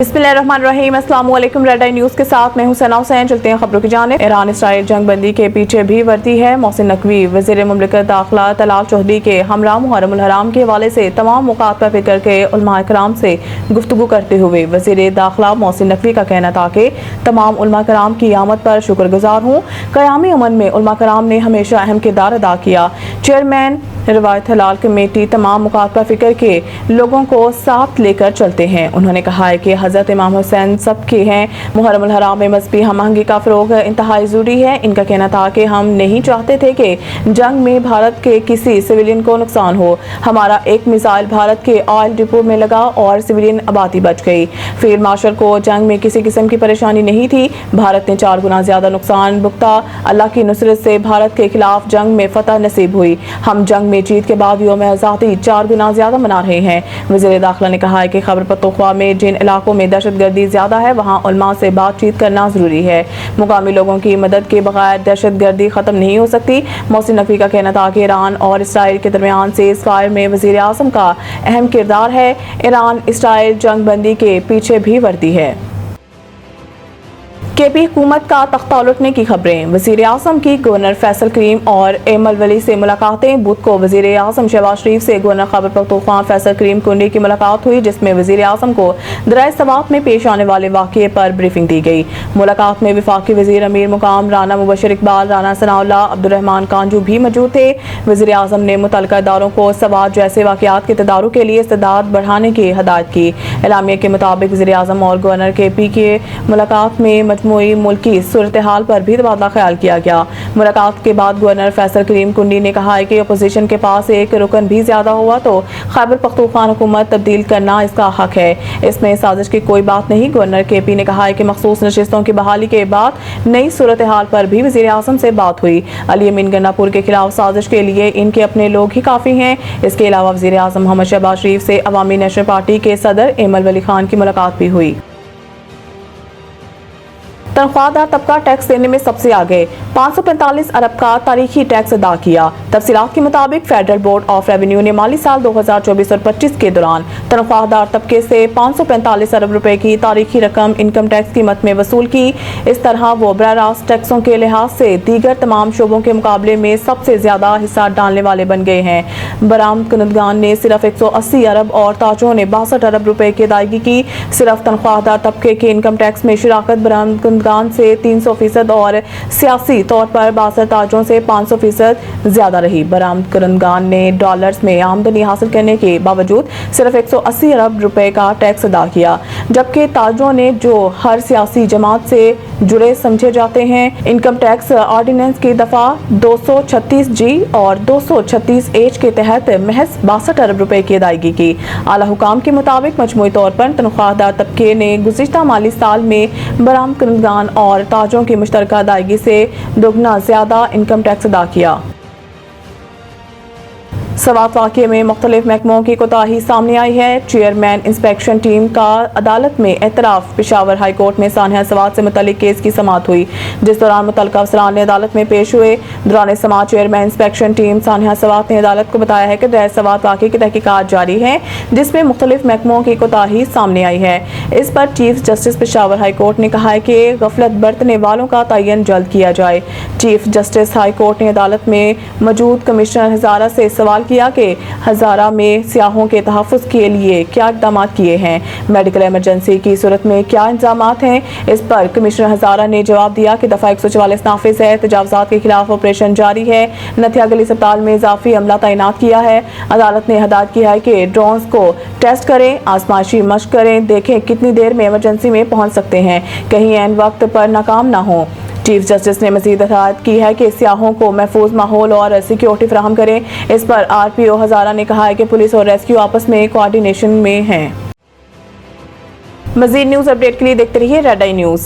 बिस्मिल्लाहिर्रहमानिर्रहीम। अस्सलाम वालेकुम। रेड आई न्यूज़ के साथ मैं हूं सना हुसैन। चलते हैं खबरों की जानिब। ईरान इसराइल जंग बंदी के पीछे भी वर्ती है। मोहसिन नकवी वज़ीर मुमलिकत दाखिला तलाल चौधरी के हमरा मुहर्रम उल हराम के हवाले से तमाम मौक़ात पर फ़िक्र के उलमा कराम से गुफ्तगू करते हुए वज़ीर दाखिला मोहसिन नकवी का कहना था कि तमाम उलमा कराम की आमद पर शुक्रगुजार हूँ। क़यामी अमन में उलमा कराम ने हमेशा अहम किरदार अदा किया। चेयरमैन रिवायत हलाल कमेटी तमाम मौक़ात पर फ़िक्र के लोगों को साथ लेकर चलते हैं। उन्होंने कहा है कि हज़रत इमाम हुसैन सबके हैं। मुहर्रम उल हराम में मज़हबी हम आहंगी का फ़रोग़ इंतहाई ज़रूरी है। इनका कहना था कि हम नहीं चाहते थे कि जंग में भारत के किसी सिविलियन को नुकसान हो। हमारा एक मिसाइल भारत के ऑयल डिपो में लगा और सिविलियन आबादी बच गई। फील्ड मार्शल को जंग में किसी किस्म की परेशानी नहीं थी। भारत ने 4 गुना ज़्यादा नुकसान भुगता। अल्लाह की नुसरत से भारत के खिलाफ जंग में फतह नसीब हुई। हम जंग में जीत के बाद यौम आज़ादी 4 गुना ज़्यादा मना रहे हैं। वज़ीर दाखिला ने कहा है कि खैबर पख्तूनख्वा में जिन इलाकों में दहशतगर्दी ज़्यादा है वहाँ उलमा से बातचीत करना ज़रूरी है। मुकामी लोगों की मदद के बगैर दहशतगर्दी ख़त्म नहीं हो सकती। मोहसिन नकवी का कहना था कि ईरान और इसराइल के दरमियान सीज़ फायर में वज़ीर आज़म का अहम किरदार है। ईरान इसराइल जंग बंदी के पीछे भी वर्ती है। केपी हुकूमत का तख्ता उलटने की खबरें। वज़ीर आज़म की गवर्नर फैसल करीम और एमल वली से मुलाकातें। बुध को वज़ीर आज़म शहबाज शरीफ से गवर्नर खैबर पख्तूनख्वा फैसल करीम कुंडी की मुलाकात हुई, जिसमें वज़ीर आज़म को दरियाए सवात में पेश आने वाले वाक़ये पर ब्रीफिंग दी गई। मुलाकात में वफाकी वज़ीर अमीर मुकाम राना मुबशर इकबाल, राना सनाउल्लाह, अब्दुर्रहमान कांजू भी मौजूद थे। वज़ीर आज़म ने मुतल्लिका इदारों को सवात जैसे वाक़यात के तदारुक के लिए इस्तेदाद बढ़ाने की हिदायत की। एलामिया के मुताबिक वज़ीर आज़म और गवर्नर केपी के मुलाकात में मुल्की सूरत हाल पर भी तबादला ख्याल किया गया। मुलाकात के बाद गवर्नर फैसल करीम कुंडी ने कहा है कि अपोजिशन के पास एक रुकन भी ज्यादा हुआ तो खैबर पख्तूनख्वा हुकूमत तब्दील करना इसका हक है। इसमें साजिश की कोई बात नहीं। गवर्नर केपी ने कहा है कि मखसूस नशिस्तों की बहाली के बाद नई सूरत हाल पर भी वज़ीर आज़म से बात हुई। अली अमीन गन्नापुर के खिलाफ साजिश के लिए इनके अपने लोग ही काफ़ी हैं। इसके अलावा वज़ीर आज़म मोहम्मद शहबाज शरीफ से अवामी नेशनल पार्टी के सदर एमल वली खान की मुलाकात भी हुई। तनख्वाहदार तबका टैक्स देने में सबसे आगे, 545 अरब का तारीखी टैक्स अदा किया। तफसीलात के मुताबिक फेडरल बोर्ड ऑफ रेवेन्यू ने माली साल 2024 और 25 के दौरान तनख्वाहदार तबके से 545 अरब रुपए की तारीखी रकम इनकम टैक्स कीमत में वसूल की। इस तरह वो बराह रास्त टैक्सों के लिहाज से दीगर तमाम शोबों के मुकाबले में सबसे ज्यादा हिस्सा डालने वाले बन गए हैं। बरामद कुनदगान ने सिर्फ 180 अरब और ताजों ने 62 अरब रुपए की अदायगी की। सिर्फ तनख्वाहदार तबके के इनकम टैक्स में शिराकत बरामद से 300% और सियासी तौर पर 62 ताजों से 500% ज्यादा रही। बरामद कुनदगान ने डॉलर्स में आमदनी हासिल करने के बावजूद सिर्फ 180 अरब रुपए का टैक्स अदा किया, जबकि ताजों ने, जो हर सियासी जमात से जुड़े समझे जाते हैं, इनकम टैक्स ऑर्डिनेंस की दफा 236G और 236H के तहत महज 62 अरब रुपए की अदायगी की। आला हुकाम के मुताबिक मजमूई तौर पर तनख्वाहदार तबके ने गुज़िश्ता माली साल में बरामद कुनदगान और ताजों की मुश्तरका अदायगी से दोगुना ज्यादा इनकम टैक्स अदा किया। सवात वाक़े में मुख्तलिफ महकमों की कोताही सामने आई है। चेयरमैन इंस्पेक्शन टीम का अदालत में एतराफ़। पेशावर हाई कोर्ट में सानिया सवात से मुतल्लिक केस की समाअत हुई, जिस दौरान मुतल्लिका अफसरान ने अदालत में पेश हुए। दौरान समाअत chairman inspection team Sania Sawat ने अदालत को बताया है कि दरियाए सवात वाक़े की तहकीकात जारी है, जिसमें मुख्तलिफ महकमों की कोताही सामने आई है। इस पर chief justice Peshawar high court ने कहा है कि गफलत बरतने वालों का तयन जल्द किया जाए। चीफ जस्टिस हाई कोर्ट ने अदालत में मौजूद कमिश्नर हज़ारा से सवाल किया कि हज़ारा में सियाहों के तहफ़्फ़ुज़ के लिए क्या इक़दाम किए हैं, मेडिकल इमरजेंसी की सूरत में क्या इंतज़ामात हैं। इस पर कमिश्नर हज़ारा ने जवाब दिया कि दफ़ा 144 नाफिज़ है, तजावुज़ात के खिलाफ ऑपरेशन जारी है, नथिया गली अस्पताल में इजाफी अमला तैनात किया है। अदालत ने हिदायत किया है कि ड्रोन्स को टेस्ट करें, आजमाइशी मशक करें, देखें कितनी देर में इमरजेंसी में पहुँच सकते हैं, कहीं ऐन वक्त पर नाकाम ना हो। चीफ जस्टिस ने मज़ीद हिदायत की है कि सियाहों को महफूज माहौल और सिक्योरिटी फराहम करें। इस पर RPO हज़ारा ने कहा है कि पुलिस और रेस्क्यू आपस में कोऑर्डिनेशन में हैं। मज़ीद न्यूज़ अपडेट के लिए देखते रहिए रेड आई न्यूज़।